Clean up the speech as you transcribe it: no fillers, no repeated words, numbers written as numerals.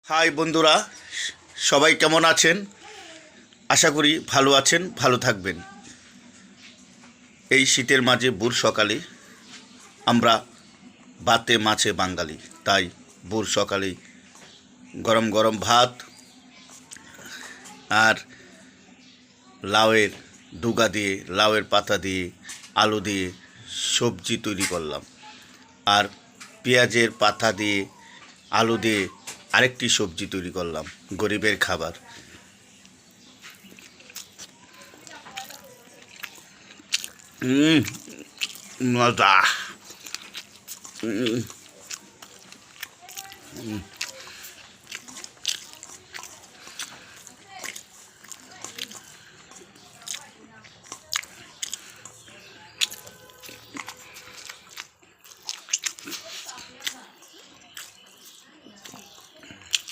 High বন্ধুরা, সবাই কেমন আছেন? আশা করি ভালো আছেন, ভালো থাকবেন। এই শীতের মাঝে ভোর সকালে আমরা ভাতে মাছে বাঙালি, তাই ভোর সকালে গরম গরম ভাত আর লাউয়ের ডুগা দিয়ে, লাউয়ের পাতা দিয়ে, আলু দিয়ে সবজি তৈরি করলাম। আর পেঁয়াজের পাতা দিয়ে, আলু দিয়ে আরেকটি সবজি তৈরি করলাম, গরিবের খাবার। মজা।